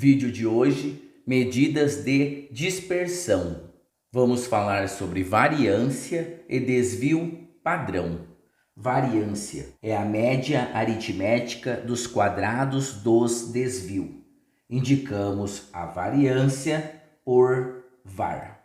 Vídeo de hoje, medidas de dispersão. Vamos falar sobre variância e desvio padrão. Variância é a média aritmética dos quadrados dos desvio. Indicamos a variância por var.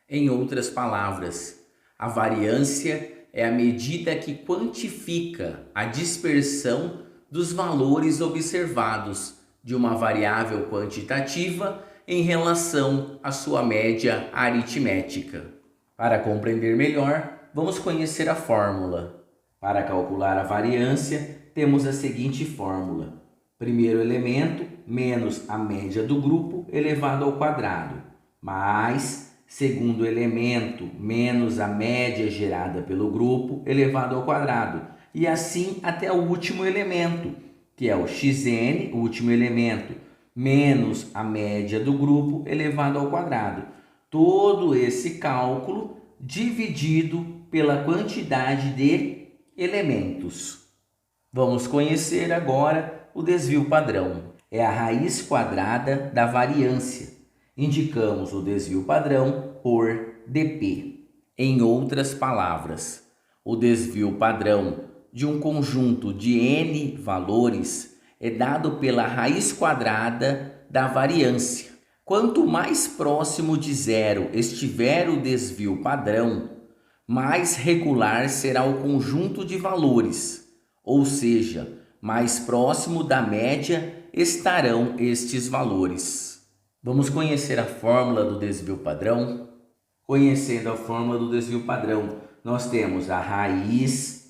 Em outras palavras, a variância é a medida que quantifica a dispersão dos valores observados de uma variável quantitativa em relação à sua média aritmética. Para compreender melhor, vamos conhecer a fórmula. Para calcular a variância, temos a seguinte fórmula: primeiro elemento menos a média do grupo elevado ao quadrado, mais segundo elemento menos a média gerada pelo grupo elevado ao quadrado, e assim até o último elemento, que é o xn, o último elemento, menos a média do grupo elevado ao quadrado. Todo esse cálculo dividido pela quantidade de elementos. Vamos conhecer agora o desvio padrão. É a raiz quadrada da variância. Indicamos o desvio padrão por dp. Em outras palavras, o desvio padrão de um conjunto de n valores é dado pela raiz quadrada da variância. Quanto mais próximo de zero estiver o desvio padrão, mais regular será o conjunto de valores, ou seja, mais próximo da média estarão estes valores. Vamos conhecer a fórmula do desvio padrão? Conhecendo a fórmula do desvio padrão, nós temos a raiz,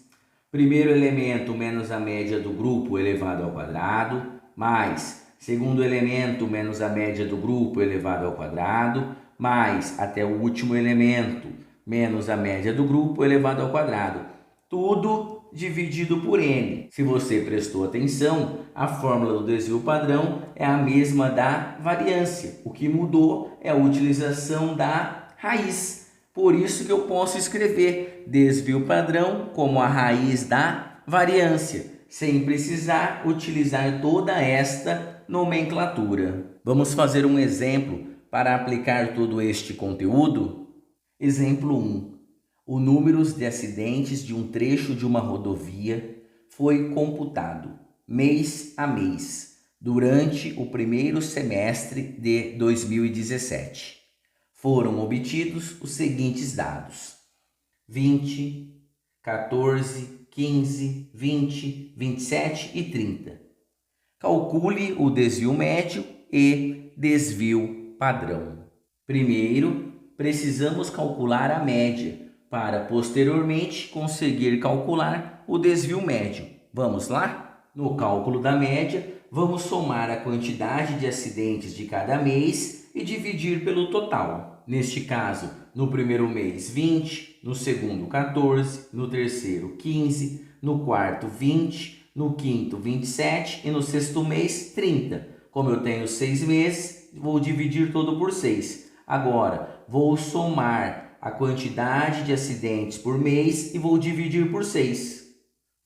primeiro elemento menos a média do grupo elevado ao quadrado, mais segundo elemento menos a média do grupo elevado ao quadrado, mais até o último elemento menos a média do grupo elevado ao quadrado. Tudo dividido por n. Se você prestou atenção, a fórmula do desvio padrão é a mesma da variância. O que mudou é a utilização da raiz. Por isso que eu posso escrever desvio padrão como a raiz da variância, sem precisar utilizar toda esta nomenclatura. Vamos fazer um exemplo para aplicar todo este conteúdo? Exemplo 1. O número de acidentes de um trecho de uma rodovia foi computado mês a mês durante o primeiro semestre de 2017. Foram obtidos os seguintes dados: 20, 14, 15, 20, 27 e 30. Calcule o desvio médio e desvio padrão. Primeiro, precisamos calcular a média para posteriormente conseguir calcular o desvio médio. Vamos lá? No cálculo da média, vamos somar a quantidade de acidentes de cada mês e dividir pelo total. Neste caso, no primeiro mês 20, no segundo 14, no terceiro 15, no quarto 20, no quinto 27 e no sexto mês 30. Como eu tenho 6 meses, vou dividir todo por 6. Agora, vou somar a quantidade de acidentes por mês e vou dividir por 6.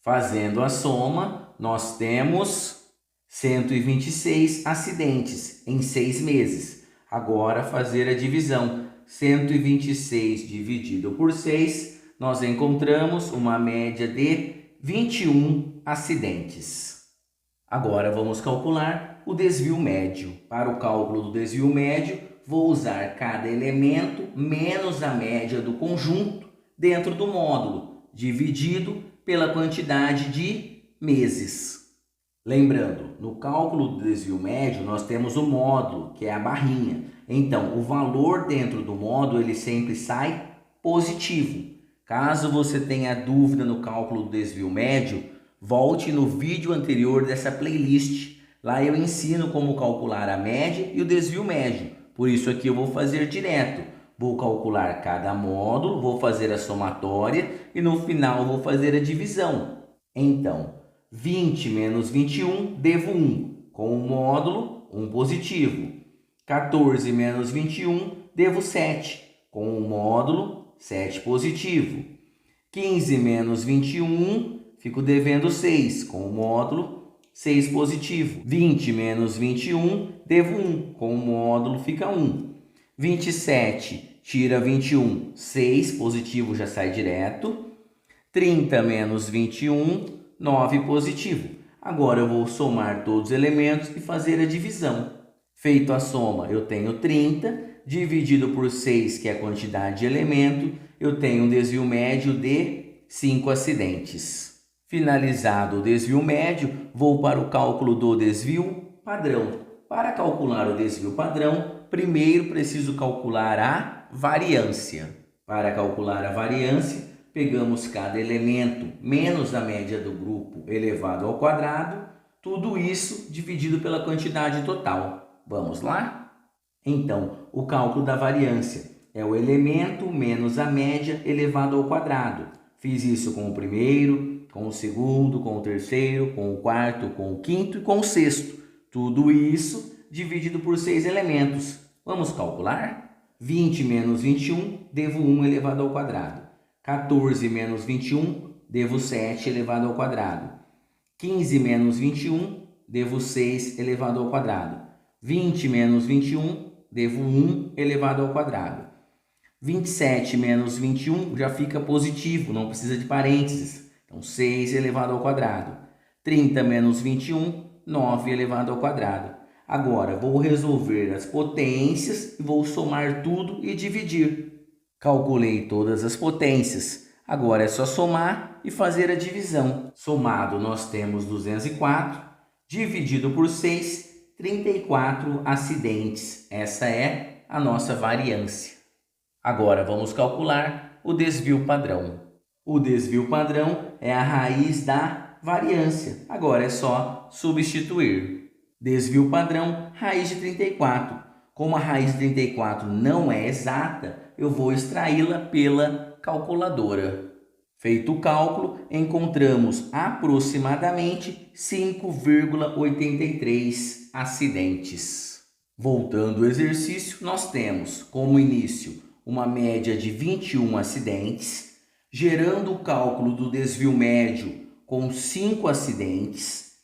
Fazendo a soma, nós temos 126 acidentes em 6 meses. Agora, fazer a divisão. 126 dividido por 6, nós encontramos uma média de 21 acidentes. Agora, vamos calcular o desvio médio. Para o cálculo do desvio médio, vou usar cada elemento menos a média do conjunto dentro do módulo, dividido pela quantidade de meses. Lembrando, no cálculo do desvio médio, nós temos o módulo, que é a barrinha. Então, o valor dentro do módulo, ele sempre sai positivo. Caso você tenha dúvida no cálculo do desvio médio, volte no vídeo anterior dessa playlist. Lá eu ensino como calcular a média e o desvio médio. Por isso aqui eu vou fazer direto. Vou calcular cada módulo, vou fazer a somatória e no final vou fazer a divisão. Então, 20 menos 21, devo 1. Com o módulo, 1 positivo. 14 menos 21, devo 7. Com o módulo, 7 positivo. 15 menos 21, fico devendo 6. Com o módulo, 6 positivo. 20 menos 21, devo 1. Com o módulo fica 1. 27 tira 21, 6, positivo já sai direto. 30 menos 21, 9, positivo. Agora eu vou somar todos os elementos e fazer a divisão. Feito a soma, eu tenho 30, dividido por 6, que é a quantidade de elemento, eu tenho um desvio médio de 5 acidentes. Finalizado o desvio médio, vou para o cálculo do desvio padrão. Para calcular o desvio padrão, primeiro preciso calcular a variância. Para calcular a variância, pegamos cada elemento menos a média do grupo elevado ao quadrado, tudo isso dividido pela quantidade total. Vamos lá? Então, o cálculo da variância é o elemento menos a média elevado ao quadrado. Fiz isso com o primeiro, com o segundo, com o terceiro, com o quarto, com o quinto e com o sexto. Tudo isso dividido por 6 elementos. Vamos calcular? 20 menos 21, devo 1 elevado ao quadrado. 14 menos 21, devo 7 elevado ao quadrado. 15 menos 21, devo 6 elevado ao quadrado. 20 menos 21, devo 1 elevado ao quadrado. 27 menos 21 já fica positivo, não precisa de parênteses. Então, 6 elevado ao quadrado. 30 menos 21, 9 elevado ao quadrado. Agora, vou resolver as potências e vou somar tudo e dividir. Calculei todas as potências. Agora é só somar e fazer a divisão. Somado, nós temos 204, dividido por 6, 34 acidentes. Essa é a nossa variância. Agora vamos calcular o desvio padrão. O desvio padrão é a raiz da variância. Agora é só substituir. Desvio padrão, raiz de 34. Como a raiz de 34 não é exata, eu vou extraí-la pela calculadora. Feito o cálculo, encontramos aproximadamente 5,83 acidentes. Voltando ao exercício, nós temos como início uma média de 21 acidentes, gerando o cálculo do desvio médio com 5 acidentes.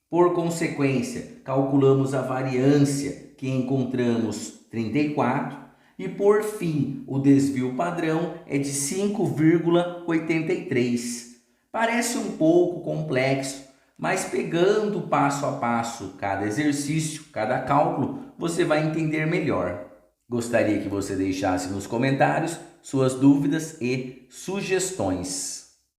Por consequência, calculamos a variância, que encontramos 34, e por fim, o desvio padrão é de 5,83. Parece um pouco complexo, mas pegando passo a passo cada exercício, cada cálculo, você vai entender melhor. Gostaria que você deixasse nos comentários suas dúvidas e sugestões.